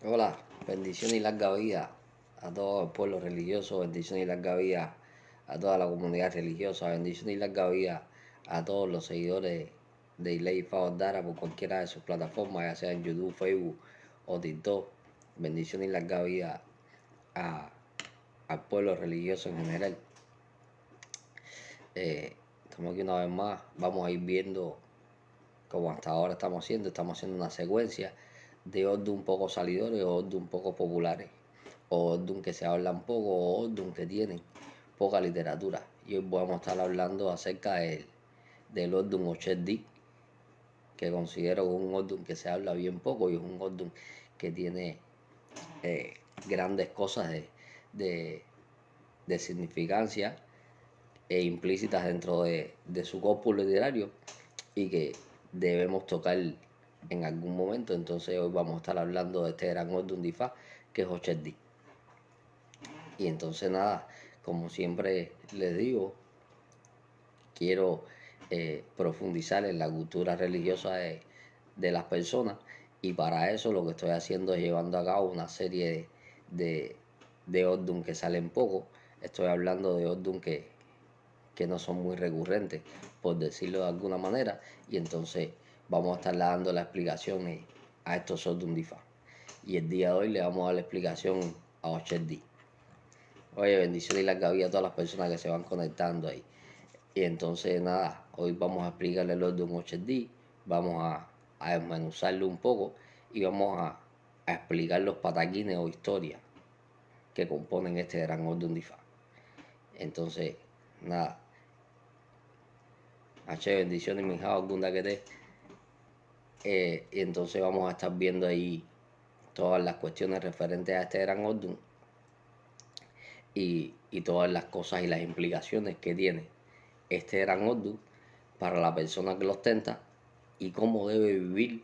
Hola, bendición y larga vida a todo el pueblo religioso, bendición y larga vida a toda la comunidad religiosa, bendición y larga vida a todos los seguidores de Iley Favor Dara por cualquiera de sus plataformas, ya sea en YouTube, Facebook o TikTok. Bendición y larga vida a- al pueblo religioso en general. Estamos aquí una vez más, vamos a ir viendo como hasta ahora estamos haciendo una secuencia de Ordun poco salidores o Ordun poco populares, o Ordun que se hablan poco, o Ordun que tienen poca literatura. Y hoy vamos a estar hablando acerca del Ordun Ochedi, que considero un Ordun que se habla bien poco y es un Ordun que tiene eh, grandes cosas de, de significancia e implícitas dentro de su corpus literario y que debemos tocar en algún momento. Entonces hoy vamos a estar hablando de este gran Ordun Difa que es Ochedi. Y entonces nada, como siempre les digo, quiero profundizar en la cultura religiosa de las personas, y para eso lo que estoy haciendo es llevando a cabo una serie de Ordun que salen poco. Estoy hablando de Ordun que no son muy recurrentes, por decirlo de alguna manera, y entonces vamos a estar dando la explicación a estos Ordun Difa. Y el día de hoy le vamos a dar la explicación a Ochedi. Oye, bendiciones y larga vida a todas las personas que se van conectando ahí. Y entonces nada, hoy vamos a explicarle el orden 8D, vamos a desmenuzarlo un poco y vamos a explicar los pataquines o historias que componen este gran orden Difa. Entonces, nada, H bendiciones, mi hija, alguna que te. Y entonces vamos a estar viendo ahí todas las cuestiones referentes a este gran orden y todas las cosas y las implicaciones que tiene este gran orden para la persona que lo ostenta y cómo debe vivir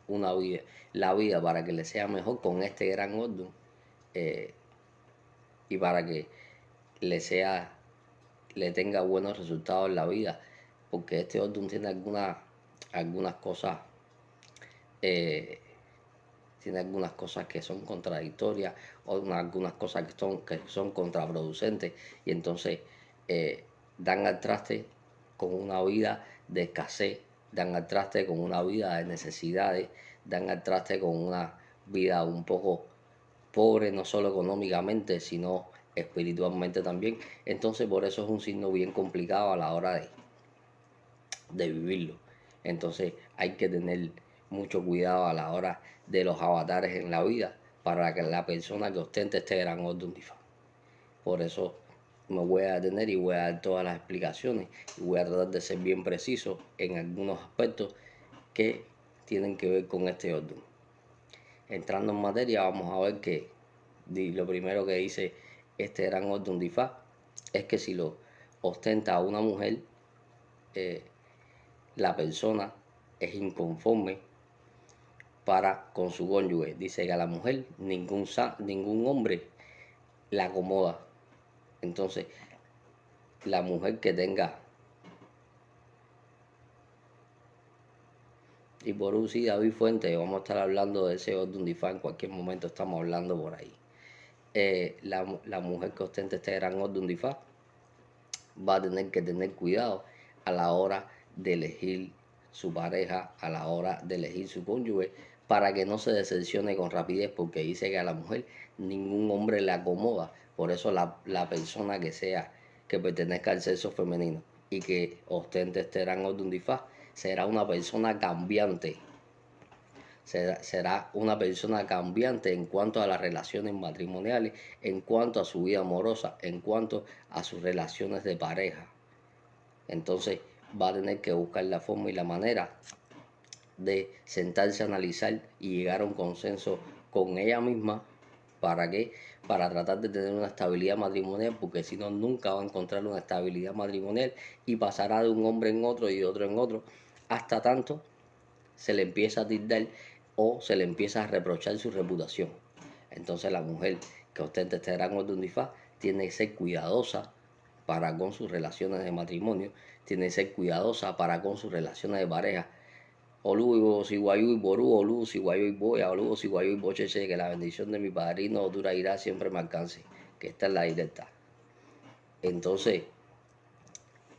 una vida, la vida para que le sea mejor con este gran orden, eh, y para que le sea, le tenga buenos resultados en la vida, porque este orden tiene algunas cosas, eh, tiene algunas cosas que son contradictorias o algunas cosas que son contraproducentes, y entonces dan al traste con una vida de escasez, dan al traste con una vida de necesidades, dan al traste con una vida un poco pobre, no solo económicamente, sino espiritualmente también. Entonces por eso es un signo bien complicado a la hora de vivirlo. Entonces hay que tener mucho cuidado a la hora de los avatares en la vida para que la persona que ostente este gran orden difa. Por eso me voy a detener y voy a dar todas las explicaciones y voy a tratar de ser bien preciso en algunos aspectos que tienen que ver con este orden. Entrando en materia, vamos a ver que lo primero que dice este gran orden difa es que si lo ostenta una mujer, eh, la persona es inconforme para con su cónyuge. Dice que a la mujer ningún hombre la acomoda. Entonces, la mujer que tenga, y por un sí, David Fuente, vamos a estar hablando de ese orden difa en cualquier momento, estamos hablando por ahí. La mujer que ostenta este gran orden difa va a tener que tener cuidado a la hora de elegir su pareja, a la hora de elegir su cónyuge, para que no se decepcione con rapidez, porque dice que a la mujer ningún hombre le acomoda. Por eso la persona que sea, que pertenezca al sexo femenino y que ostente este rango de un disfraz, será una persona cambiante. Será una persona cambiante en cuanto a las relaciones matrimoniales, en cuanto a su vida amorosa, en cuanto a sus relaciones de pareja. Entonces va a tener que buscar la forma y la manera de sentarse a analizar y llegar a un consenso con ella misma. ¿Para qué? Para tratar de tener una estabilidad matrimonial, porque si no, nunca va a encontrar una estabilidad matrimonial y pasará de un hombre en otro y de otro en otro, hasta tanto se le empieza a tildar o se le empieza a reprochar su reputación. Entonces la mujer que ostenta este rango de un disfraz tiene que ser cuidadosa para con sus relaciones de matrimonio, tiene que ser cuidadosa para con sus relaciones de pareja, Olu, Siguayú y Ború, Olu, Siguayú y Boya, Olu, Siguayú y Bocheche, que la bendición de mi padrino dura irá siempre me alcance, que esta es la directa. Entonces,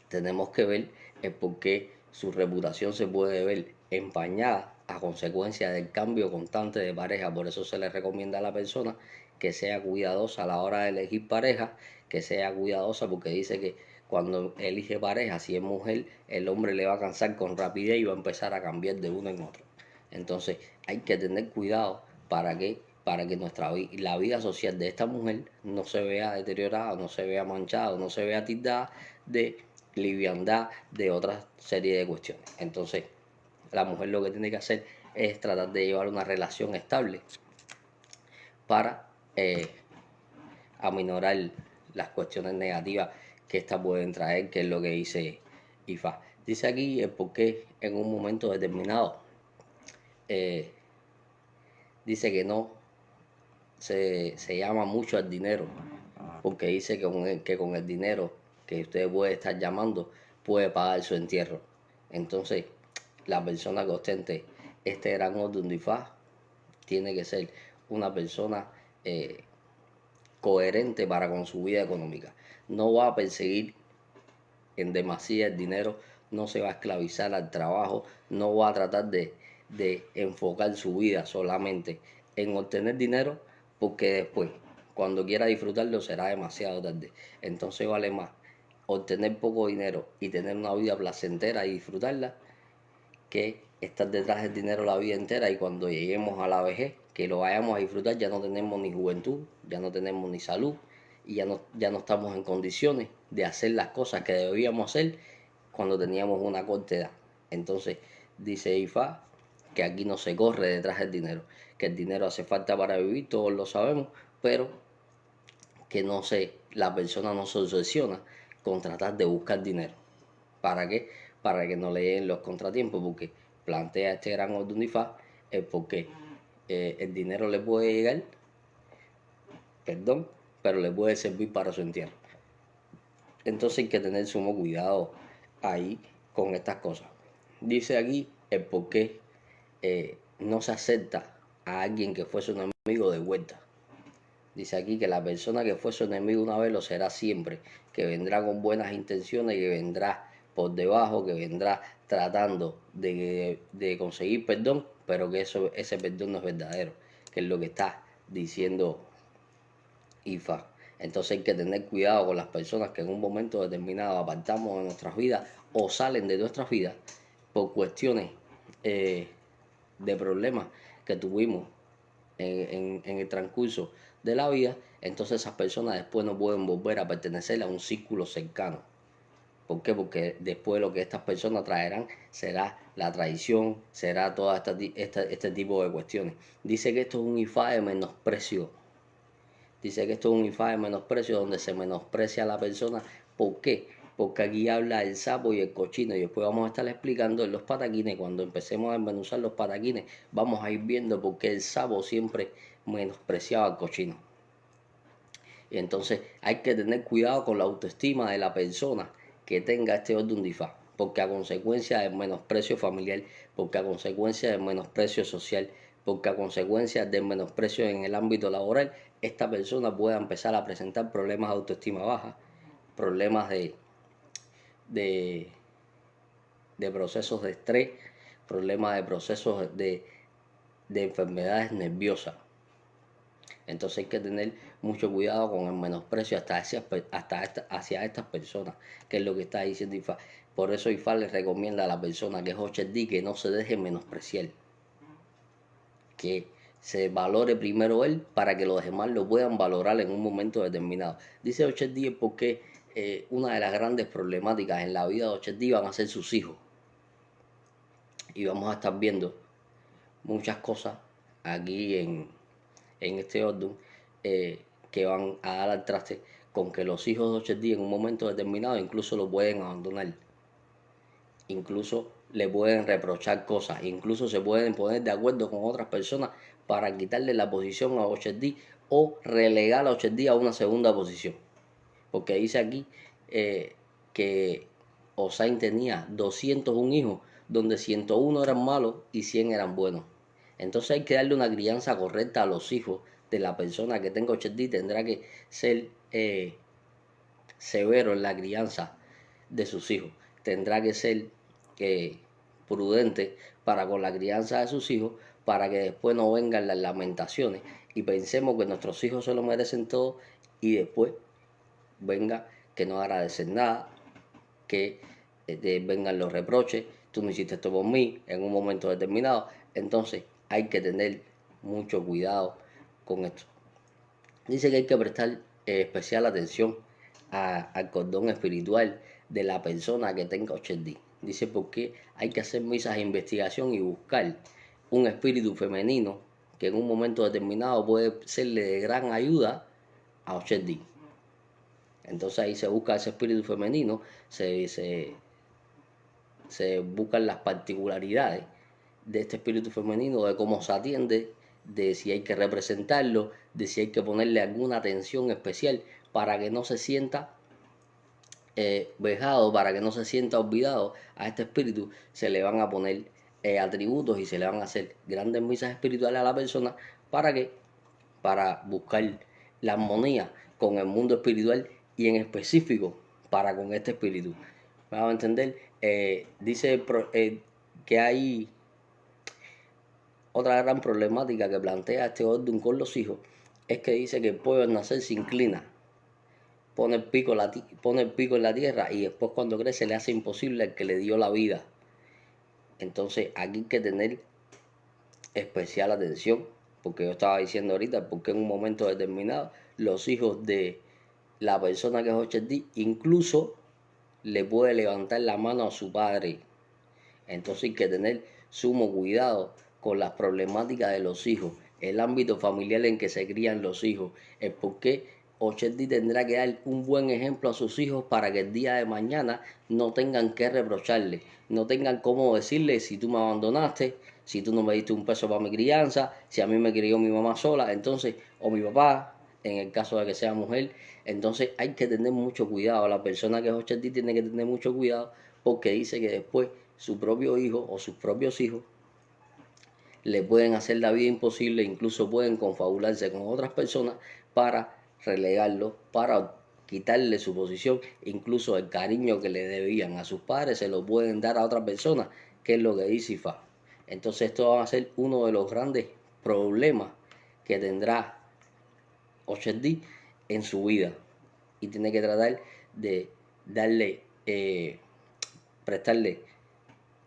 tenemos que ver el por qué su reputación se puede ver empañada a consecuencia del cambio constante de pareja. Por eso se le recomienda a la persona que sea cuidadosa a la hora de elegir pareja, que sea cuidadosa porque dice que cuando elige pareja, si es mujer, el hombre le va a cansar con rapidez y va a empezar a cambiar de uno en otro. Entonces hay que tener cuidado para que la vida social de esta mujer no se vea deteriorada, no se vea manchada, no se vea tildada de liviandad, de otra serie de cuestiones. Entonces, la mujer lo que tiene que hacer es tratar de llevar una relación estable para aminorar las cuestiones negativas que éstas pueden traer, que es lo que dice IFA. Dice aquí el por qué en un momento determinado eh, dice que no se llama mucho al dinero, porque dice que con el dinero que usted puede estar llamando puede pagar su entierro. Entonces, la persona que ostente este gran orden de IFA tiene que ser una persona coherente para con su vida económica. No va a perseguir en demasía el dinero, no se va a esclavizar al trabajo, no va a tratar de enfocar su vida solamente en obtener dinero, porque después, cuando quiera disfrutarlo, será demasiado tarde. Entonces vale más obtener poco dinero y tener una vida placentera y disfrutarla, que estar detrás del dinero la vida entera y cuando lleguemos a la vejez, que lo vayamos a disfrutar, ya no tenemos ni juventud, ya no tenemos ni salud y ya no estamos en condiciones de hacer las cosas que debíamos hacer cuando teníamos una corta edad. Entonces, dice IFA que aquí no se corre detrás del dinero, que el dinero hace falta para vivir, todos lo sabemos, pero que la persona no se obsesiona con tratar de buscar dinero. ¿Para qué? Para que no le lleguen los contratiempos, porque plantea este gran orden de IFA el por qué el dinero le puede llegar, perdón, pero le puede servir para su entierro. Entonces hay que tener sumo cuidado ahí con estas cosas. Dice aquí el por qué no se acepta a alguien que fuese un enemigo de vuelta. Dice aquí que la persona que fue su enemigo una vez lo será siempre, que vendrá con buenas intenciones, que vendrá por debajo, que vendrá tratando de conseguir perdón, pero que ese perdón no es verdadero, que es lo que está diciendo IFA. Entonces hay que tener cuidado con las personas que en un momento determinado apartamos de nuestras vidas o salen de nuestras vidas por cuestiones de problemas que tuvimos en el transcurso de la vida. Entonces esas personas después no pueden volver a pertenecer a un círculo cercano. ¿Por qué? Porque después lo que estas personas traerán será la traición, será todo este tipo de cuestiones. Dice que esto es un IFA de menosprecio. Dice que esto es un IFA de menosprecio donde se menosprecia a la persona. ¿Por qué? Porque aquí habla el sapo y el cochino y después vamos a estar explicando en los pataquines. Cuando empecemos a desmenuzar los pataquines vamos a ir viendo por qué el sapo siempre menospreciaba al cochino. Y entonces hay que tener cuidado con la autoestima de la persona que tenga este orden de IFA, porque a consecuencia del menosprecio familiar, porque a consecuencia del menosprecio social, porque a consecuencia del menosprecio en el ámbito laboral, esta persona pueda empezar a presentar problemas de autoestima baja, problemas de, de procesos de estrés, problemas de procesos de enfermedades nerviosas. Entonces hay que tener mucho cuidado con el menosprecio hacia estas personas, que es lo que está diciendo IFA. Por eso IFA le recomienda a la persona que es HD que no se deje menospreciar, que se valore primero él para que los demás lo puedan valorar en un momento determinado. Dice HD porque una de las grandes problemáticas en la vida de HD van a ser sus hijos. Y vamos a estar viendo muchas cosas aquí en este orden que van a dar al traste con que los hijos de 8 días en un momento determinado incluso lo pueden abandonar, incluso le pueden reprochar cosas, incluso se pueden poner de acuerdo con otras personas para quitarle la posición a 8 días o relegar a 8 días a una segunda posición, porque dice aquí que Osain tenía 201 hijos, donde 101 eran malos y 100 eran buenos. Entonces hay que darle una crianza correcta a los hijos de la persona que tenga OCD. Tendrá que ser severo en la crianza de sus hijos. Tendrá que ser prudente para con la crianza de sus hijos, para que después no vengan las lamentaciones y pensemos que nuestros hijos se lo merecen todo y después venga que no agradecen nada, que vengan los reproches, tú no hiciste esto por mí en un momento determinado. Entonces hay que tener mucho cuidado con esto. Dice que hay que prestar especial atención al cordón espiritual de la persona que tenga OCD. Dice porque hay que hacer misas de investigación y buscar un espíritu femenino que en un momento determinado puede serle de gran ayuda a OCD. Entonces ahí se busca ese espíritu femenino, se buscan las particularidades de este espíritu femenino, de cómo se atiende, de si hay que representarlo, de si hay que ponerle alguna atención especial para que no se sienta vejado, para que no se sienta olvidado a este espíritu. Se le van a poner atributos y se le van a hacer grandes misas espirituales a la persona para que para buscar la armonía con el mundo espiritual y en específico para con este espíritu. Vamos a entender, dice que hay otra gran problemática que plantea este orden con los hijos, es que dice que el pollo al nacer se inclina, pone el pico en la tierra y después cuando crece le hace imposible al que le dio la vida. Entonces aquí hay que tener especial atención, porque yo estaba diciendo ahorita, porque en un momento determinado los hijos de la persona que es OCD incluso le puede levantar la mano a su padre. Entonces hay que tener sumo cuidado con las problemáticas de los hijos, el ámbito familiar en que se crían los hijos, el por qué OCD tendrá que dar un buen ejemplo a sus hijos para que el día de mañana no tengan que reprocharle, no tengan cómo decirle si tú me abandonaste, si tú no me diste un peso para mi crianza, si a mí me crió mi mamá sola, entonces, o mi papá, en el caso de que sea mujer. Entonces hay que tener mucho cuidado, la persona que es OCD tiene que tener mucho cuidado porque dice que después su propio hijo o sus propios hijos le pueden hacer la vida imposible, incluso pueden confabularse con otras personas para relegarlo, para quitarle su posición, incluso el cariño que le debían a sus padres se lo pueden dar a otra persona, que es lo que dice IFA. Entonces esto va a ser uno de los grandes problemas que tendrá OCD en su vida y tiene que tratar de darle, prestarle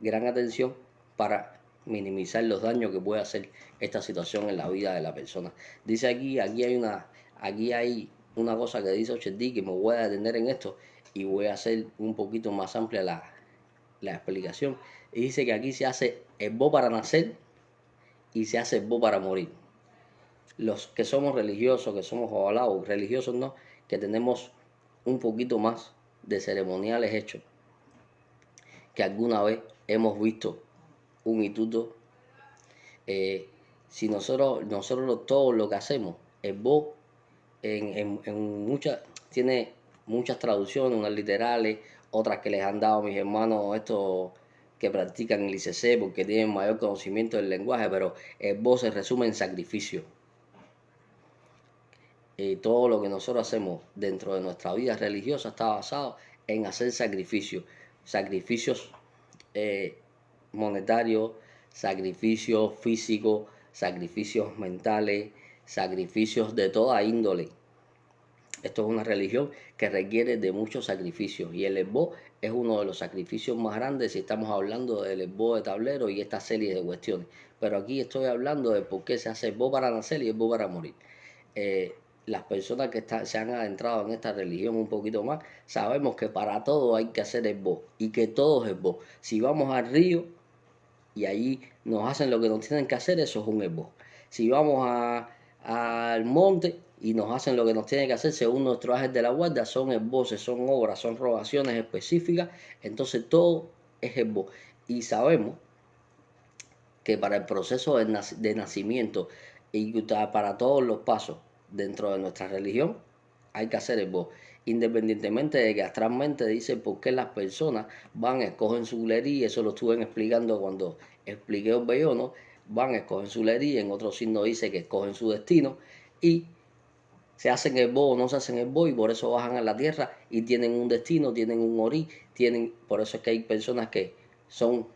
gran atención para minimizar los daños que puede hacer esta situación en la vida de la persona. Dice aquí hay una cosa que dice OCD que me voy a detener en esto y voy a hacer un poquito más amplia la explicación. Y dice que aquí se hace el bo para nacer y se hace el bo para morir. Los que somos religiosos, que somos ovalados, religiosos no, que tenemos un poquito más de ceremoniales hechos, que alguna vez hemos visto un instituto, si nosotros todo lo que hacemos, el bo tiene muchas traducciones, unas literales, otras que les han dado mis hermanos estos que practican el ICC porque tienen mayor conocimiento del lenguaje, pero el bo se resume en sacrificio. Todo lo que nosotros hacemos dentro de nuestra vida religiosa está basado en hacer sacrificios, sacrificios monetarios, sacrificios físicos, sacrificios mentales, sacrificios de toda índole. Esto es una religión que requiere de muchos sacrificios y el esbo es uno de los sacrificios más grandes si estamos hablando del esbo de tablero y esta serie de cuestiones. Pero aquí estoy hablando de por qué se hace esbo para nacer y esbo para morir. Las personas que se han adentrado en esta religión un poquito más, sabemos que para todo hay que hacer esbo y que todo es esbo. Si vamos al río y allí nos hacen lo que nos tienen que hacer, eso es un esbo. Si vamos al monte y nos hacen lo que nos tienen que hacer según nuestros ángeles de la guardia, son esboces, son obras, son rogaciones específicas, entonces todo es esbo. Y sabemos que para el proceso de nacimiento y para todos los pasos dentro de nuestra religión hay que hacer esbo. independientemente de que astralmente dice por qué las personas van, escogen su bulería, eso lo estuve explicando cuando expliqué el vellono, van, escogen su bulería, en otro signo dice que escogen su destino y se hacen el bo o no se hacen el bo y por eso bajan a la tierra y tienen un destino, tienen un orí, por eso es que hay personas que son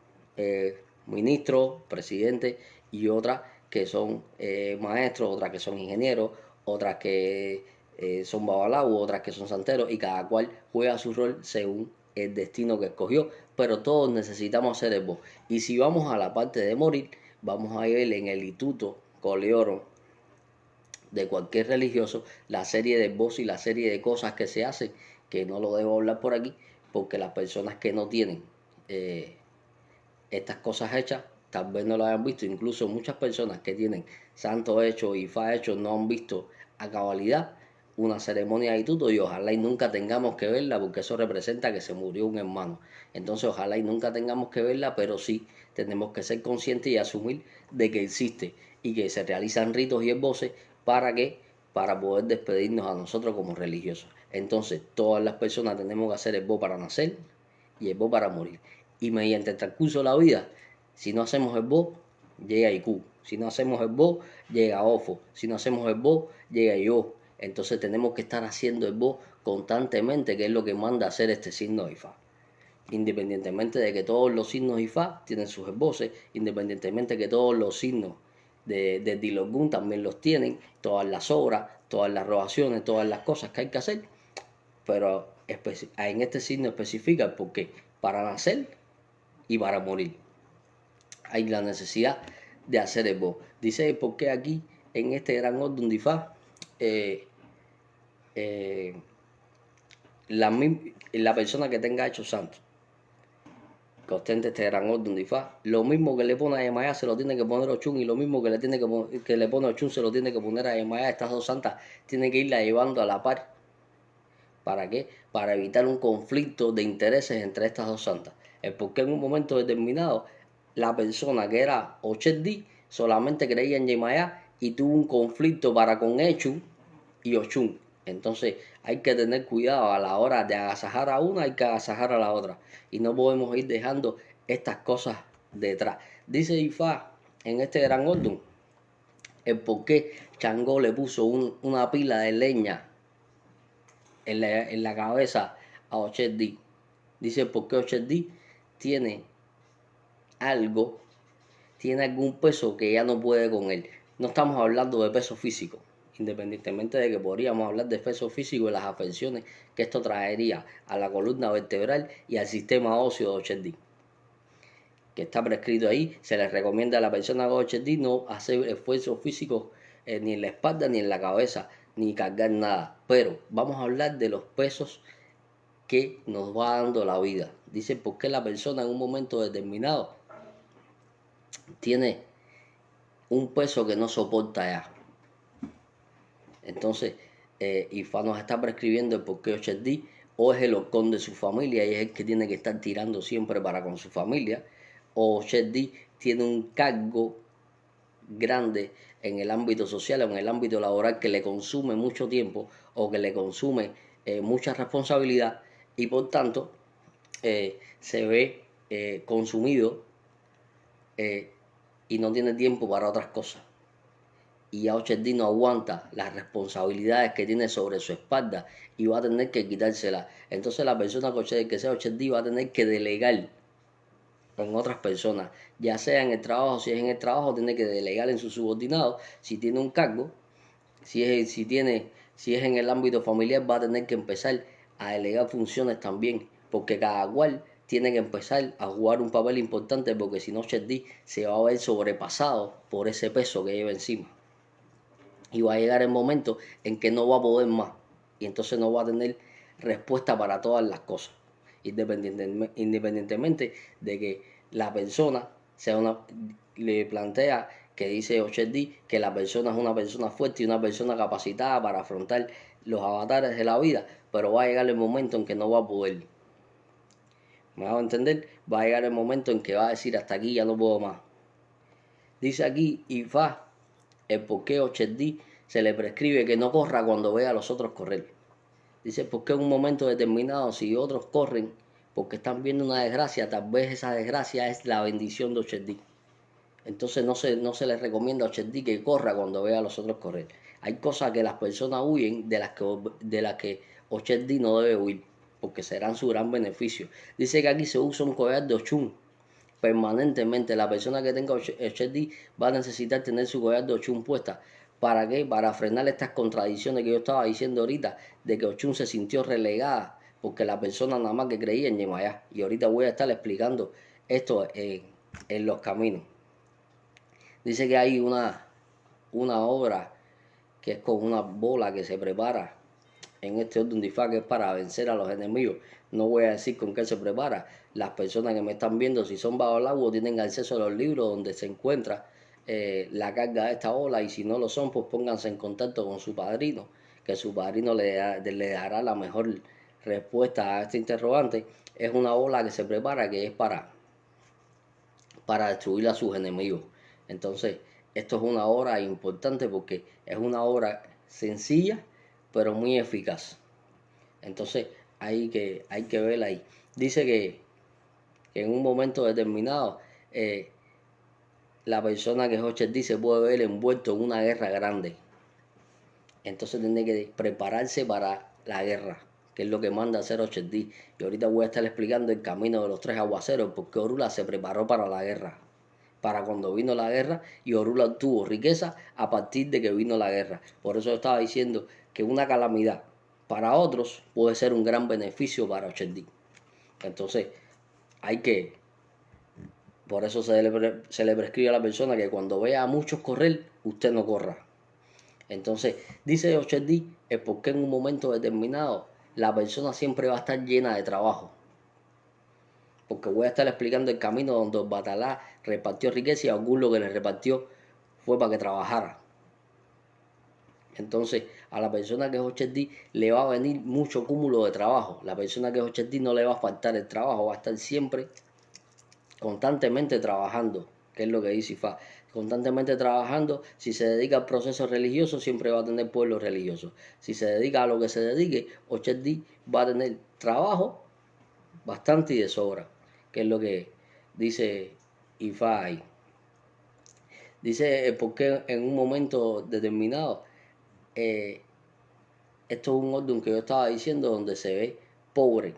ministros, presidentes y otras que son maestros, otras que son ingenieros, otras que son babalao, otras que son santeros y cada cual juega su rol según el destino que escogió, pero todos necesitamos hacer el bo. Y si vamos a la parte de morir, vamos a ver en el Instituto Coleoro de cualquier religioso la serie de voz y la serie de cosas que se hacen, que no lo debo hablar por aquí, porque las personas que no tienen estas cosas hechas tal vez no lo hayan visto. Incluso muchas personas que tienen santo hecho y fa hecho no han visto a cabalidad una ceremonia de tuto y ojalá y nunca tengamos que verla porque eso representa que se murió un hermano. Entonces ojalá y nunca tengamos que verla, pero sí tenemos que ser conscientes y asumir de que existe y que se realizan ritos y esboces para que para poder despedirnos a nosotros como religiosos. Entonces todas las personas tenemos que hacer el esbo para nacer y el esbo para morir. Y mediante el transcurso de la vida, si no hacemos el bo, llega IQ. Si no hacemos el bo, llega OFO. Si no hacemos el bo, llega yo. Entonces tenemos que estar haciendo el bo constantemente, que es lo que manda hacer este signo de Ifá. Independientemente de que todos los signos Ifá tienen sus esboces, independientemente de que todos los signos de Dilogun también los tienen, todas las obras, todas las robaciones, todas las cosas que hay que hacer, pero en este signo especifica porque para nacer y para morir hay la necesidad de hacer el bo. Dice, ¿por qué aquí en este gran orden de Ifá la persona que tenga hecho santo, que ostente este gran orden de Ifá, lo mismo que le pone a Yemayá se lo tiene que poner a Ochun y lo mismo que le pone a Ochun se lo tiene que poner a Yemayá? Estas dos santas tienen que irla llevando a la par. ¿Para qué? Para evitar un conflicto de intereses entre estas dos santas. El por qué en un momento determinado la persona que era Ochedi solamente creía en Yemayá y tuvo un conflicto para con Echu y Ochun. Entonces hay que tener cuidado a la hora de agasajar a una, hay que agasajar a la otra. Y no podemos ir dejando estas cosas detrás. Dice Ifá en este gran orden el por qué Changó le puso una pila de leña en la cabeza a Ochedi. Dice por qué Ochedi tiene algo, tiene algún peso que ya no puede con él. No estamos hablando de peso físico, independientemente de que podríamos hablar de peso físico y las afecciones que esto traería a la columna vertebral y al sistema óseo de Ochedi, que está prescrito ahí. Se les recomienda a la persona con Ochedi no hacer esfuerzos físicos ni en la espalda ni en la cabeza, ni cargar nada. Pero vamos a hablar de los pesos que nos va dando la vida. Dice por qué la persona en un momento determinado tiene un peso que no soporta ya. Entonces, Ifá nos está prescribiendo el por qué Ochedi o es el horcón de su familia y es el que tiene que estar tirando siempre para con su familia, o Ochedi tiene un cargo grande en el ámbito social o en el ámbito laboral que le consume mucho tiempo o que le consume mucha responsabilidad y por tanto se ve consumido y no tiene tiempo para otras cosas. Y ya Ochedi no aguanta las responsabilidades que tiene sobre su espalda y va a tener que quitárselas. Entonces la persona que sea Ochedi va a tener que delegar en otras personas, ya sea en el trabajo, si es en el trabajo, tiene que delegar en su subordinado, si tiene un cargo, si es en el ámbito familiar, va a tener que empezar a delegar funciones también, porque cada cual tiene que empezar a jugar un papel importante, porque si no Ochedi se va a ver sobrepasado por ese peso que lleva encima. Y va a llegar el momento en que no va a poder más, y entonces no va a tener respuesta para todas las cosas, independientemente de que la persona le plantea que dice Ochedi que la persona es una persona fuerte y una persona capacitada para afrontar los avatares de la vida, pero va a llegar el momento en que no va a poder. ¿Me hago entender? Va a llegar el momento en que va a decir hasta aquí ya no puedo más. Dice aquí Ifá el por qué Ochedi se le prescribe que no corra cuando vea a los otros correr. Dice, porque en un momento determinado, si otros corren porque están viendo una desgracia, tal vez esa desgracia es la bendición de Ocherdí. Entonces no se les recomienda a Ocherdí que corra cuando vea a los otros correr. Hay cosas que las personas huyen de las que Ocherdí no debe huir, porque serán su gran beneficio. Dice que aquí se usa un collar de Ochun permanentemente. La persona que tenga Ocherdí va a necesitar tener su collar de Ochun puesta. ¿Para qué? Para frenar estas contradicciones que yo estaba diciendo ahorita, de que Ochun se sintió relegada porque la persona nada más que creía en Yemayá. Y ahorita voy a estar explicando esto en los caminos. Dice que hay una obra que es con una bola que se prepara en este orden de que es para vencer a los enemigos. No voy a decir con qué se prepara. Las personas que me están viendo, si son bajo el agua, tienen acceso a los libros donde se encuentra la carga de esta ola, y si no lo son, pues pónganse en contacto con su padrino, que su padrino le dará la mejor respuesta a este interrogante. Es una ola que se prepara, que es para destruir a sus enemigos. Entonces, esto es una obra importante porque es una obra sencilla, pero muy eficaz. Entonces, hay que verla ahí. Dice que en un momento determinado, la persona que es Ocherdí se puede ver envuelto en una guerra grande. Entonces tiene que prepararse para la guerra, que es lo que manda hacer Ocherdí. Y ahorita voy a estar explicando el camino de los 3 aguaceros, porque Orula se preparó para la guerra, para cuando vino la guerra, y Orula obtuvo riqueza a partir de que vino la guerra. Por eso estaba diciendo que una calamidad para otros puede ser un gran beneficio para Ocherdí. Entonces, por eso se le prescribe a la persona que cuando vea a muchos correr, usted no corra. Entonces, dice Ocherdí, es porque en un momento determinado la persona siempre va a estar llena de trabajo. Porque voy a estar explicando el camino donde Batalá repartió riqueza, y a Ogún lo que le repartió fue para que trabajara. Entonces, a la persona que es Ocherdí le va a venir mucho cúmulo de trabajo. La persona que es Ocherdí no le va a faltar el trabajo, va a estar siempre constantemente trabajando, que es lo que dice Ifá. Constantemente trabajando. Si se dedica al proceso religioso, siempre va a tener pueblo religioso. Si se dedica a lo que se dedique, Ocherdí va a tener trabajo bastante y de sobra, que es lo que dice Ifá ahí. Dice porque en un momento determinado, esto es un orden que yo estaba diciendo donde se ve pobre.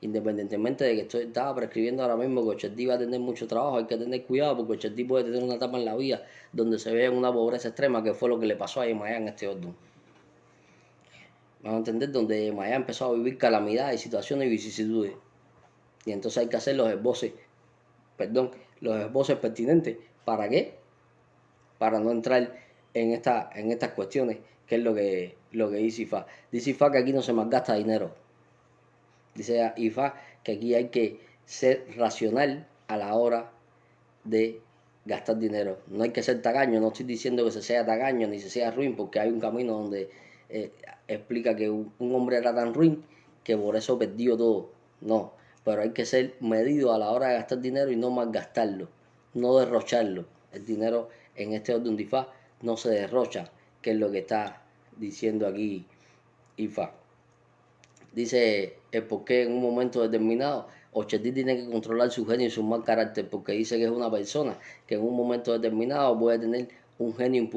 Independientemente de que estaba prescribiendo ahora mismo que Ocherdí va a tener mucho trabajo, hay que tener cuidado porque Ocherdí puede tener una etapa en la vida donde se vea en una pobreza extrema, que fue lo que le pasó a Yemayá en este orden. Vamos a entender, donde Yemayá empezó a vivir calamidades, situaciones y vicisitudes. Y entonces hay que hacer los esboces pertinentes. ¿Para qué? Para no entrar en estas cuestiones, que es lo que dice Ifá. Dice Ifá que aquí no se malgasta dinero. Dice Ifá que aquí hay que ser racional a la hora de gastar dinero. No hay que ser tacaño, no estoy diciendo que se sea tacaño ni se sea ruin, porque hay un camino donde explica que un hombre era tan ruin que por eso perdió todo. No, pero hay que ser medido a la hora de gastar dinero y no malgastarlo, no derrocharlo. El dinero en este orden de Ifá no se derrocha, que es lo que está diciendo aquí Ifá. Dice el por qué en un momento determinado Ocherdí tiene que controlar su genio y su mal carácter, porque dice que es una persona que en un momento determinado puede tener un genio,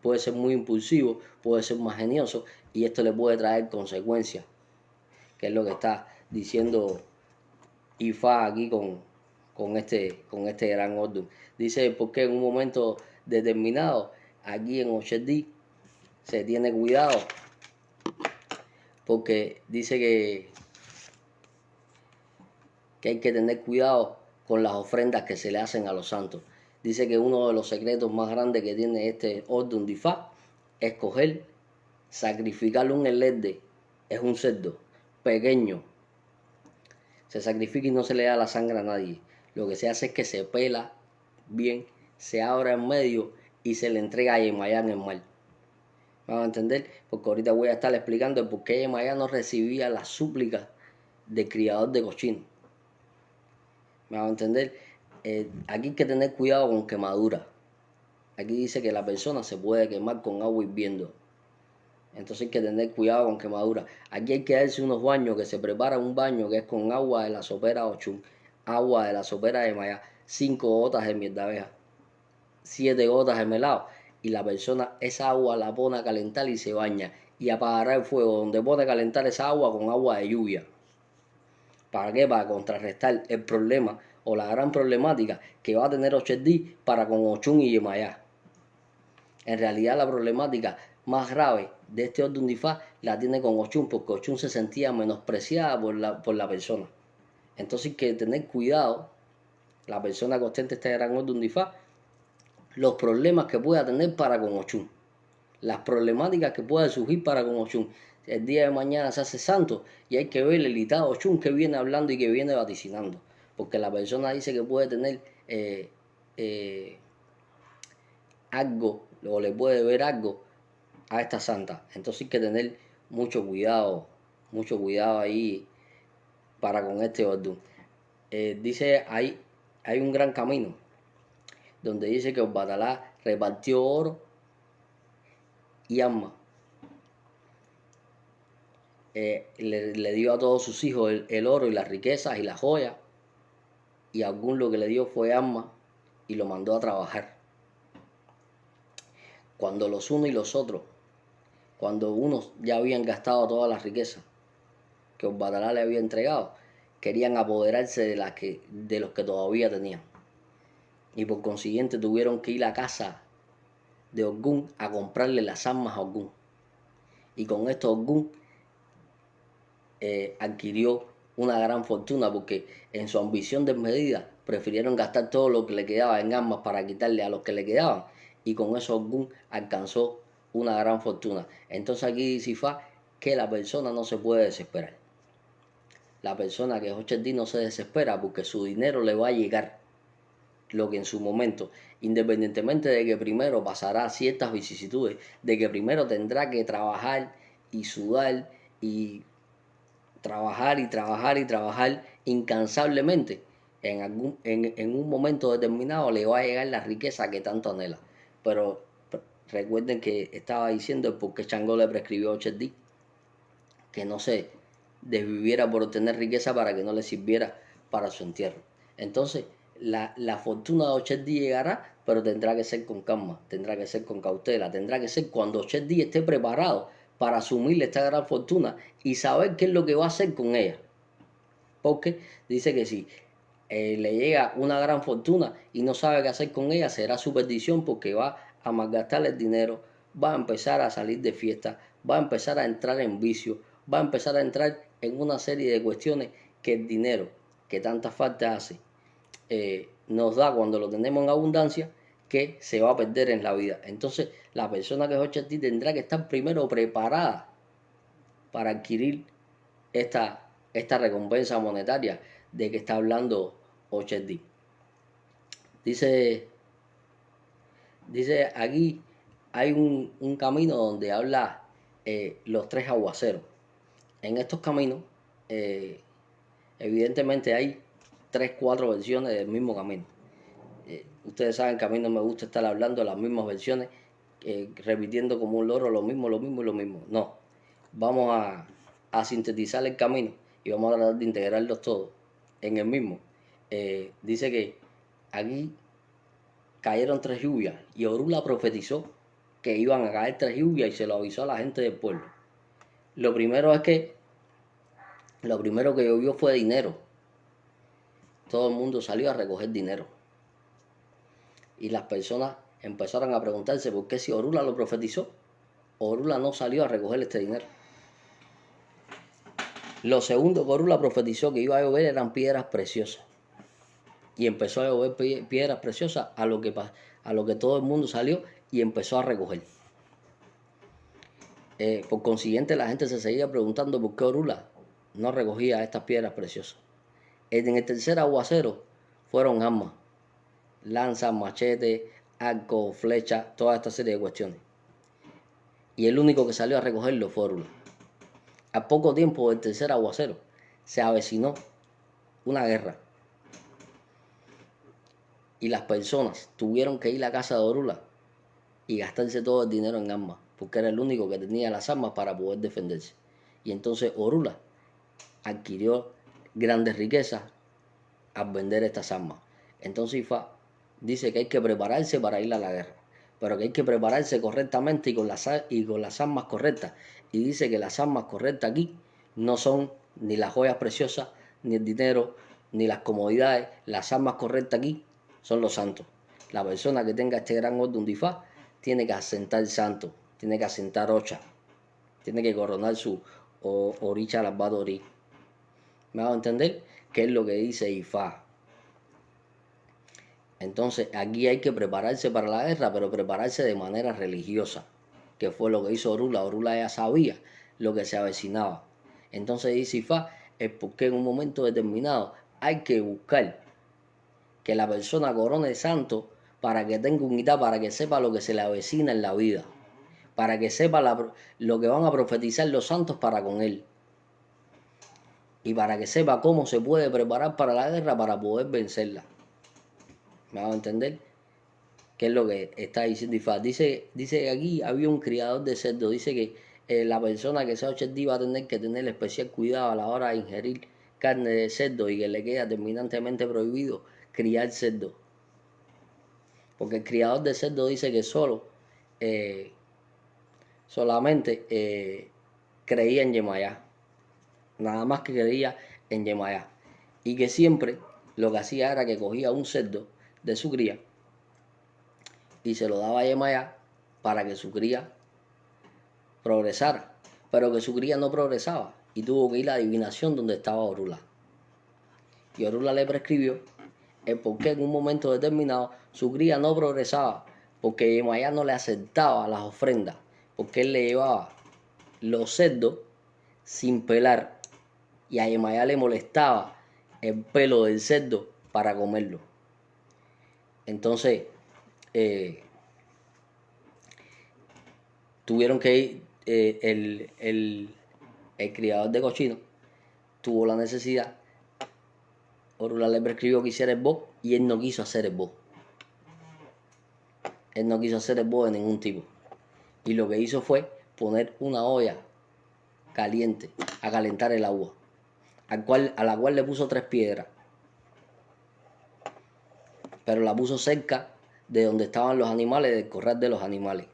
puede ser muy impulsivo, puede ser más genioso, y esto le puede traer consecuencias, que es lo que está diciendo Ifá aquí con este gran orden. Dice por qué en un momento determinado aquí en Ocherdí se tiene cuidado, porque dice que hay que tener cuidado con las ofrendas que se le hacen a los santos. Dice que uno de los secretos más grandes que tiene este orden de Ifá es coger, sacrificarle un elerde, es un cerdo pequeño. Se sacrifica y no se le da la sangre a nadie. Lo que se hace es que se pela bien, se abre en medio y se le entrega a Yemayá en el mar. ¿Vamos a entender? Porque ahorita voy a estar explicando el por qué Yemayá no recibía las súplicas del criador de cochinos. ¿Me van a entender? Aquí hay que tener cuidado con quemadura. Aquí dice que la persona se puede quemar con agua hirviendo. Entonces hay que tener cuidado con quemaduras. Aquí hay que darse unos baños, que se prepara un baño que es con agua de la sopera Ochun, agua de la sopera de Maya, 5 gotas de miel de abeja, 7 gotas de melado, y la persona esa agua la pone a calentar y se baña, y apagará el fuego donde pone a calentar esa agua con agua de lluvia. ¿Para qué? Para contrarrestar el problema o la gran problemática que va a tener Ocherdí para con Ochun y Yemayá. En realidad la problemática más grave de este Ordun Difá la tiene con Ochun, porque Ochun se sentía menospreciada por la persona. Entonces hay que tener cuidado, la persona que ostenta este gran Ordun Difá, los problemas que pueda tener para con Ochun, las problemáticas que pueda surgir para con Ochun. El día de mañana se hace santo y hay que ver el itado Ochun que viene hablando y que viene vaticinando, porque la persona dice que puede tener eh, algo, o le puede ver algo a esta santa. Entonces hay que tener mucho cuidado ahí para con este Ordun. Dice, hay un gran camino donde dice que Batalá repartió oro y alma. Le dio a todos sus hijos el oro y las riquezas y las joyas, y a algún lo que le dio fue alma y lo mandó a trabajar. Cuando los unos y los otros, cuando unos ya habían gastado todas las riquezas que Batalá le había entregado, querían apoderarse de los que todavía tenían. Y por consiguiente tuvieron que ir a casa de Ogún a comprarle las armas a Ogún. Y con esto Ogún adquirió una gran fortuna, porque en su ambición desmedida prefirieron gastar todo lo que le quedaba en armas para quitarle a los que le quedaban, y con eso Ogún alcanzó una gran fortuna. Entonces aquí dice Ifá que la persona no se puede desesperar. La persona que es Ocherdí no se desespera, porque su dinero le va a llegar, lo que en su momento, independientemente de que primero pasará ciertas vicisitudes, de que primero tendrá que trabajar y sudar y trabajar y trabajar y trabajar incansablemente, en un momento determinado le va a llegar la riqueza que tanto anhela. Pero recuerden que estaba diciendo porque Changó le prescribió a Ocherdí que no se desviviera por obtener riqueza para que no le sirviera para su entierro. Entonces, la fortuna de Ocherdí llegará, pero tendrá que ser con calma, tendrá que ser con cautela, tendrá que ser cuando Ocherdí esté preparado para asumir esta gran fortuna y saber qué es lo que va a hacer con ella. Porque dice que si le llega una gran fortuna y no sabe qué hacer con ella, será su perdición, porque va a malgastar el dinero, va a empezar a salir de fiesta, va a empezar a entrar en vicio, va a empezar a entrar en una serie de cuestiones que el dinero, que tanta falta hace, nos da cuando lo tenemos en abundancia, que se va a perder en la vida. Entonces la persona que es Ocherdí tendrá que estar primero preparada para adquirir esta recompensa monetaria de que está hablando Ocherdí. Dice aquí, hay un camino donde habla los tres aguaceros. En estos caminos, evidentemente hay 3, 4 versiones del mismo camino. Ustedes saben que a mí no me gusta estar hablando de las mismas versiones, repitiendo como un loro lo mismo y lo mismo. No, vamos a sintetizar el camino y vamos a tratar de integrarlos todos en el mismo. Dice que aquí cayeron 3 lluvias y Orula profetizó que iban a caer 3 lluvias y se lo avisó a la gente del pueblo. Lo primero que llovió fue dinero. Todo el mundo salió a recoger dinero. Y las personas empezaron a preguntarse por qué, si Orula lo profetizó, Orula no salió a recoger este dinero. Lo segundo que Orula profetizó que iba a llover eran piedras preciosas. Y empezó a llover piedras preciosas, a lo que todo el mundo salió y empezó a recoger. Por consiguiente, la gente se seguía preguntando por qué Orula no recogía estas piedras preciosas. En el tercer aguacero fueron armas, lanzas, machetes, arcos, flechas, toda esta serie de cuestiones. Y el único que salió a recogerlo fue Orula. A poco tiempo del tercer aguacero se avecinó una guerra. Y las personas tuvieron que ir a la casa de Orula y gastarse todo el dinero en armas, porque era el único que tenía las armas para poder defenderse. Y entonces Orula adquirió grandes riquezas al vender estas armas. Entonces Ifá dice que hay que prepararse para ir a la guerra, pero que hay que prepararse correctamente y con las armas correctas. Y dice que las armas correctas aquí no son ni las joyas preciosas, ni el dinero, ni las comodidades. Las armas correctas aquí son los santos. La persona que tenga este gran orden de Ifá tiene que asentar santo, tiene que asentar ocha, tiene que coronar su oricha Lalbadori. ¿Me hago entender? ¿Qué es lo que dice Ifá? Entonces aquí hay que prepararse para la guerra, pero prepararse de manera religiosa, que fue lo que hizo Orula. Orula ya sabía lo que se avecinaba. Entonces dice Ifá, es porque en un momento determinado hay que buscar que la persona corone santo para que tenga unidad, para que sepa lo que se le avecina en la vida, para que sepa lo que van a profetizar los santos para con él, y para que sepa cómo se puede preparar para la guerra para poder vencerla. ¿Me van a entender? ¿Qué es lo que está diciendo Ifá? Dice que aquí había un criador de cerdo. Dice que la persona que sea ochentí va a tener que tener especial cuidado a la hora de ingerir carne de cerdo y que le queda terminantemente prohibido criar cerdo. Porque el criador de cerdo dice que solamente creía en Yemayá. Nada más que creía en Yemayá. Y que siempre lo que hacía era que cogía un cerdo de su cría y se lo daba a Yemayá para que su cría progresara, pero que su cría no progresaba y tuvo que ir a la adivinación donde estaba Orula. Y Orula le prescribió el por qué en un momento determinado su cría no progresaba, porque Yemayá no le aceptaba las ofrendas, porque él le llevaba los cerdos sin pelar y a Yemayá le molestaba el pelo del cerdo para comerlo. Entonces, tuvieron que ir, el criador de cochino tuvo la necesidad, Orula le prescribió que hiciera el bo y él no quiso hacer el bo. Él no quiso hacer el bo de ningún tipo. Y lo que hizo fue poner una olla caliente a calentar el agua, a la cual le puso 3 piedras, pero la puso cerca de donde estaban los animales, del corral de los animales.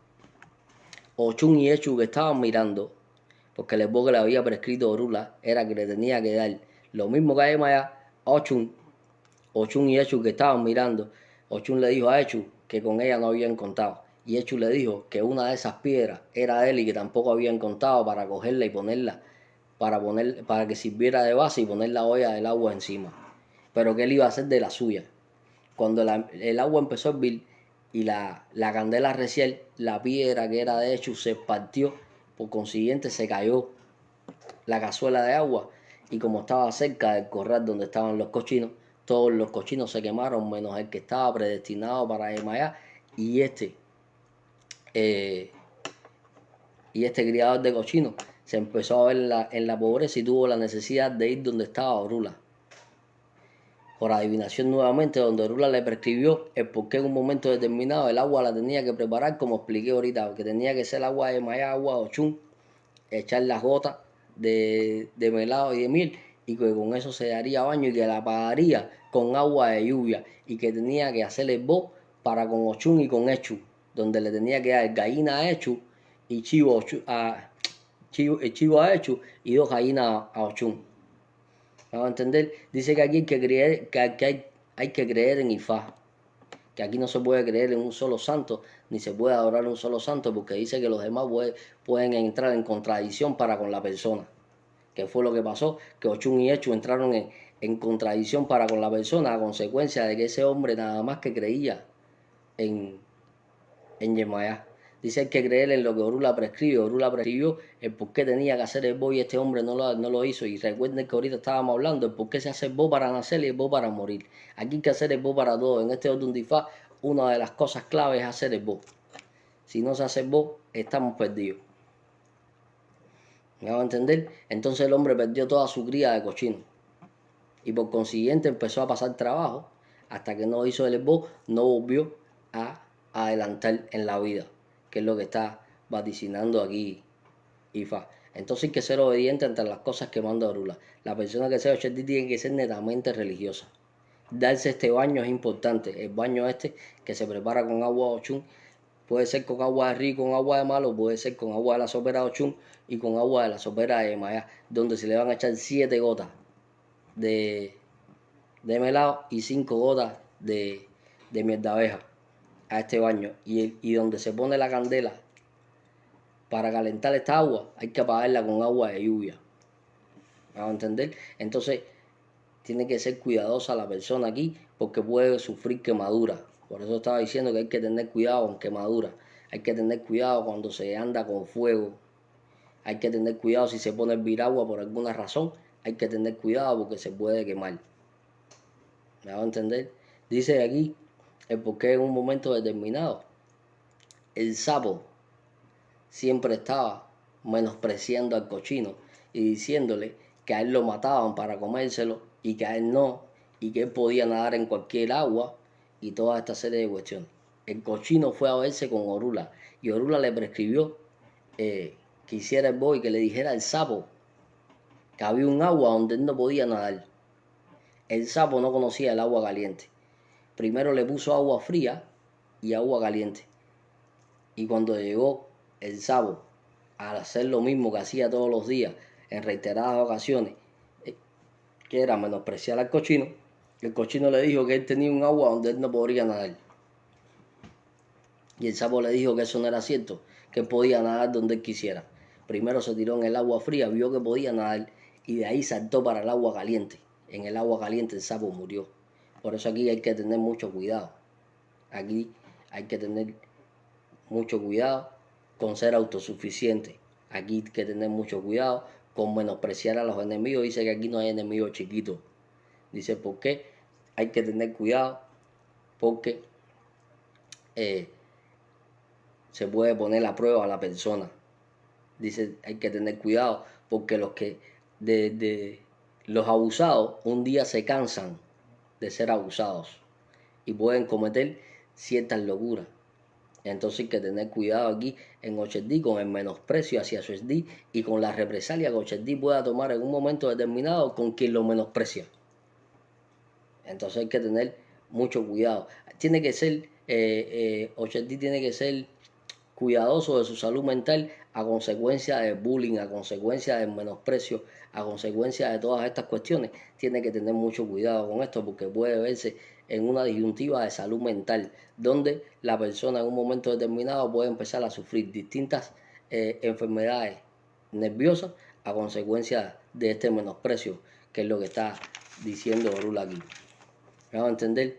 Ochun y Echu, que estaban mirando, porque el esbo que le había prescrito Orula era que le tenía que dar lo mismo que a Yemayá, a Ochun y Echu, que estaban mirando. Ochun le dijo a Echu que con ella no habían contado, y Echu le dijo que una de esas piedras era de él y que tampoco habían contado, para cogerla y ponerla, para que sirviera de base y poner la olla del agua encima, pero que él iba a hacer de la suya. Cuando el agua empezó a hervir y la candela recién, la piedra que era de Echu se partió, por consiguiente se cayó la cazuela de agua, y como estaba cerca del corral donde estaban los cochinos, todos los cochinos se quemaron menos el que estaba predestinado para Yemayá, y eh, este criador de cochinos se empezó a ver en la pobreza y tuvo la necesidad de ir donde estaba Orula, por adivinación nuevamente, donde Orula le prescribió el por qué en un momento determinado el agua la tenía que preparar, como expliqué ahorita, que tenía que ser agua de Yemayá, agua de Ochun, echar las gotas de melado y de miel, y que con eso se daría baño y que la apagaría con agua de lluvia, y que tenía que hacer el bo para con Ochun y con Echu, donde le tenía que dar gallina a Echu y chivo a Echu y 2 gallinas a Ochun. ¿Me van a entender? Dice que aquí hay que creer, hay que creer en Ifá, que aquí no se puede creer en un solo santo, ni se puede adorar a un solo santo, porque dice que los demás pueden entrar en contradicción para con la persona. Que fue lo que pasó, que Ochun y Echu entraron en contradicción para con la persona, a consecuencia de que ese hombre nada más que creía en Yemayá. Dice hay que creer en lo que Orula prescribe. Orula prescribió el por qué tenía que hacer el bo y este hombre no lo hizo. Y recuerden que ahorita estábamos hablando el por qué se hace el bo para nacer y el bo para morir. Aquí hay que hacer el bo para todo. En este orden de Ifá, una de las cosas claves es hacer el bo. Si no se hace el bo, estamos perdidos. ¿Me van a entender? Entonces el hombre perdió toda su cría de cochino. Y por consiguiente empezó a pasar trabajo. Hasta que no hizo el bo, no volvió a adelantar en la vida, que es lo que está vaticinando aquí Ifá. Entonces hay que ser obediente ante las cosas que manda Orula. La persona que sea Ochetti tiene que ser netamente religiosa. Darse este baño es importante. El baño este que se prepara con agua Ochun puede ser con agua de río, con agua de malo, puede ser con agua de la sopera de Ochun y con agua de la sopera de Mayá, donde se le van a echar 7 gotas de, de melado y 5 gotas de miel de abeja a este baño. Y donde se pone la candela para calentar esta agua, hay que apagarla con agua de lluvia. ¿Me van a entender? Entonces, tiene que ser cuidadosa la persona aquí porque puede sufrir quemadura. Por eso estaba diciendo que hay que tener cuidado con quemadura. Hay que tener cuidado cuando se anda con fuego. Hay que tener cuidado si se pone a hervir agua por alguna razón. Hay que tener cuidado porque se puede quemar. ¿Me van a entender? Dice aquí el porqué en un momento determinado. El sapo siempre estaba menospreciando al cochino y diciéndole que a él lo mataban para comérselo y que a él no, y que él podía nadar en cualquier agua y toda esta serie de cuestiones. El cochino fue a verse con Orula y Orula le prescribió que hiciera el boy, que le dijera al sapo que había un agua donde él no podía nadar. El sapo no conocía el agua caliente. Primero le puso agua fría y agua caliente. Y cuando llegó el sapo al hacer lo mismo que hacía todos los días en reiteradas ocasiones, que era menospreciar al cochino, el cochino le dijo que él tenía un agua donde él no podría nadar. Y el sapo le dijo que eso no era cierto, que él podía nadar donde él quisiera. Primero se tiró en el agua fría, vio que podía nadar y de ahí saltó para el agua caliente. En el agua caliente el sapo murió. Por eso aquí hay que tener mucho cuidado. Aquí hay que tener mucho cuidado con ser autosuficiente. Aquí hay que tener mucho cuidado con menospreciar a los enemigos. Dice que aquí no hay enemigos chiquitos. Dice, ¿por qué? Hay que tener cuidado porque se puede poner a prueba a la persona. Dice, hay que tener cuidado porque los abusados un día se cansan de ser abusados y pueden cometer ciertas locuras. Entonces hay que tener cuidado aquí en Ochetti con el menosprecio hacia su SD y con la represalia que Ochetti pueda tomar en un momento determinado con quien lo menosprecia. Entonces hay que tener mucho cuidado. Tiene que ser, Ochetti tiene que ser cuidadoso de su salud mental a consecuencia del bullying, a consecuencia del menosprecio, a consecuencia de todas estas cuestiones. Tiene que tener mucho cuidado con esto porque puede verse en una disyuntiva de salud mental, donde la persona en un momento determinado puede empezar a sufrir distintas enfermedades nerviosas a consecuencia de este menosprecio, que es lo que está diciendo Orula aquí. ¿Me van a entender?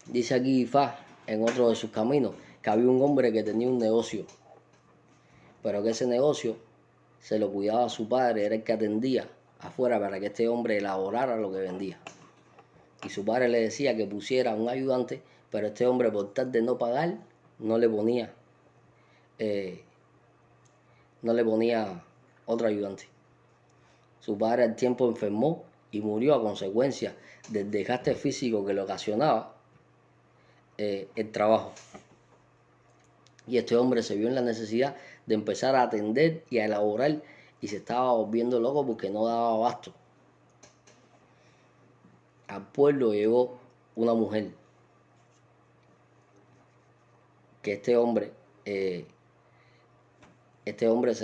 Dice aquí Ifá en otro de sus caminos que había un hombre que tenía un negocio, pero que ese negocio se lo cuidaba a su padre, era el que atendía afuera para que este hombre elaborara lo que vendía. Y su padre le decía que pusiera un ayudante, pero este hombre, por tal de no pagar, no le ponía, eh, no le ponía otro ayudante. Su padre al tiempo enfermó y murió a consecuencia del desgaste físico que le ocasionaba el trabajo. Y este hombre se vio en la necesidad de empezar a atender y a elaborar y se estaba volviendo loco porque no daba abasto. Al pueblo llegó una mujer que este hombre se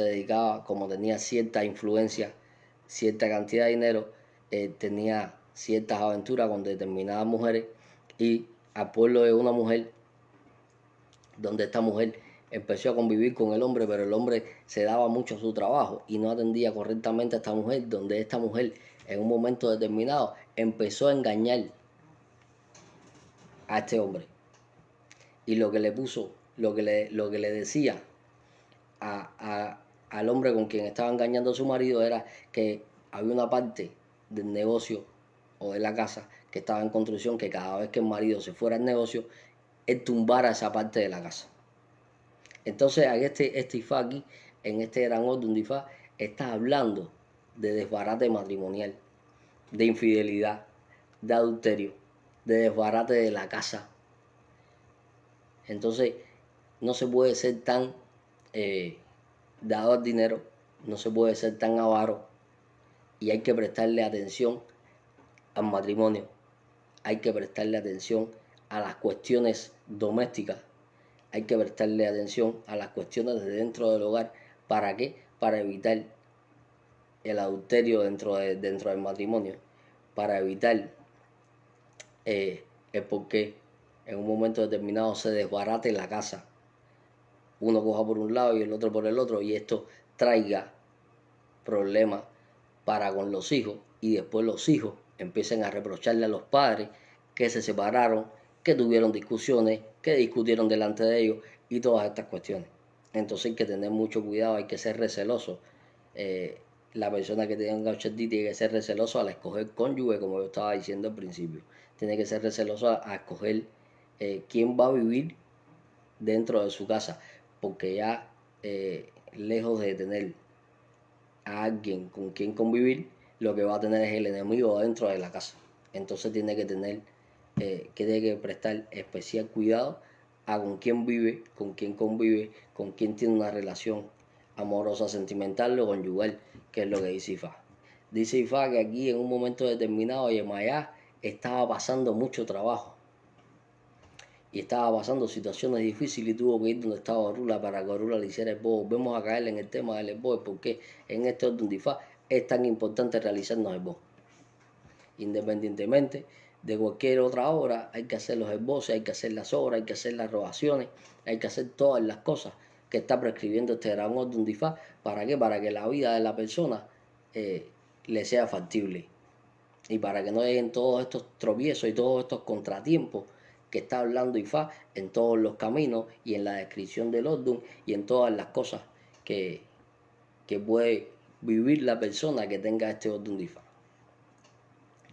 dedicaba, como tenía cierta influencia, cierta cantidad de dinero, tenía ciertas aventuras con determinadas mujeres y al pueblo llegó una mujer donde esta mujer empezó a convivir con el hombre, pero el hombre se daba mucho a su trabajo y no atendía correctamente a esta mujer, donde esta mujer en un momento determinado empezó a engañar a este hombre. Y lo que le puso, lo que le decía al hombre con quien estaba engañando a su marido era que había una parte del negocio o de la casa que estaba en construcción, que cada vez que el marido se fuera al negocio, él tumbara esa parte de la casa. Entonces, este Ifá aquí, en este gran orden de Ifá, está hablando de desbarate matrimonial, de infidelidad, de adulterio, de desbarate de la casa. Entonces, no se puede ser tan dado el dinero, no se puede ser tan avaro y hay que prestarle atención al matrimonio, hay que prestarle atención a las cuestiones domésticas, hay que prestarle atención a las cuestiones de dentro del hogar. ¿Para qué? Para evitar el adulterio dentro del matrimonio, para evitar el por qué en un momento determinado se desbarate la casa, uno coja por un lado y el otro por el otro, y esto traiga problemas para con los hijos, y después los hijos empiecen a reprocharle a los padres que se separaron, que tuvieron discusiones, que discutieron delante de ellos y todas estas cuestiones. Entonces hay que tener mucho cuidado, hay que ser receloso. La persona que tenga HSD tiene que ser receloso al escoger cónyuge, como yo estaba diciendo al principio. Tiene que ser receloso a escoger quién va a vivir dentro de su casa, porque ya lejos de tener a alguien con quien convivir, lo que va a tener es el enemigo dentro de la casa. Entonces tiene que tener, tiene que prestar especial cuidado a con quién vive, con quién convive, con quién tiene una relación amorosa, sentimental o conyugal, que es lo que dice Ifá. Dice Ifá que aquí en un momento determinado Yemayá estaba pasando mucho trabajo y estaba pasando situaciones difíciles y tuvo que ir donde estaba Orula para que Orula le hiciera el bobo. Vamos a caer en el tema del bobo porque en este orden de Ifá es tan importante realizarnos el bobo. Independientemente de cualquier otra obra, hay que hacer los esbozos, hay que hacer las obras, hay que hacer las rogaciones, hay que hacer todas las cosas que está prescribiendo este gran orden de Ifá. ¿Para qué? Para que la vida de la persona le sea factible y para que no lleguen todos estos tropiezos y todos estos contratiempos que está hablando Ifá en todos los caminos y en la descripción del Ordun y en todas las cosas que, que puede vivir la persona que tenga este Ordun de Ifá.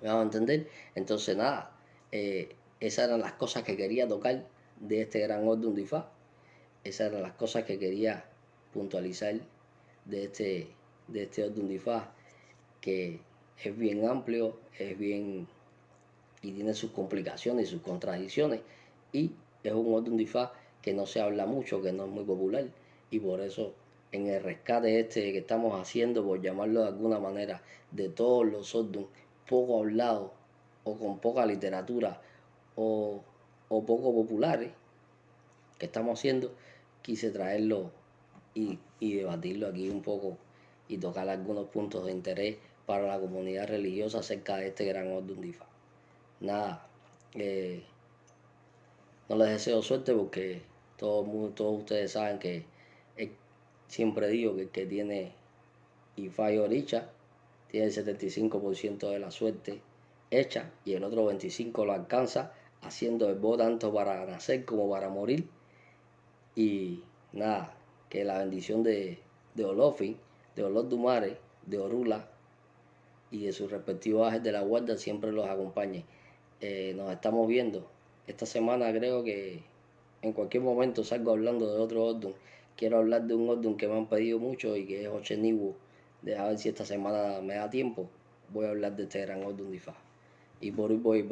¿Me van a entender? Entonces nada, esas eran las cosas que quería tocar de este gran Ordun de Ifá. Esas eran las cosas que quería puntualizar de este Ordun de Ifá, que es bien amplio, es bien y tiene sus complicaciones y sus contradicciones, y es un orden de Ifá que no se habla mucho, que no es muy popular, y por eso en el rescate este que estamos haciendo, por llamarlo de alguna manera, de todos los orden poco hablados o con poca literatura o, o poco populares que estamos haciendo, quise traerlo y debatirlo aquí un poco y tocar algunos puntos de interés para la comunidad religiosa acerca de este gran orden de Ifá. Nada, no les deseo suerte porque todos ustedes saben que siempre digo que el que tiene Ifá y Oricha tiene el 75% de la suerte hecha y el otro 25% lo alcanza haciendo el bo tanto para nacer como para morir. Y nada, que la bendición de Olofi, de Olodumare, de Orula y de sus respectivos ángeles de la guarda siempre los acompañe. Nos estamos viendo. Esta semana creo que en cualquier momento salgo hablando de otro orden. Quiero hablar de un orden que me han pedido mucho y que es Ocheniwu. A ver si esta semana me da tiempo. Voy a hablar de este gran orden de Ifá. Y por hoy voy,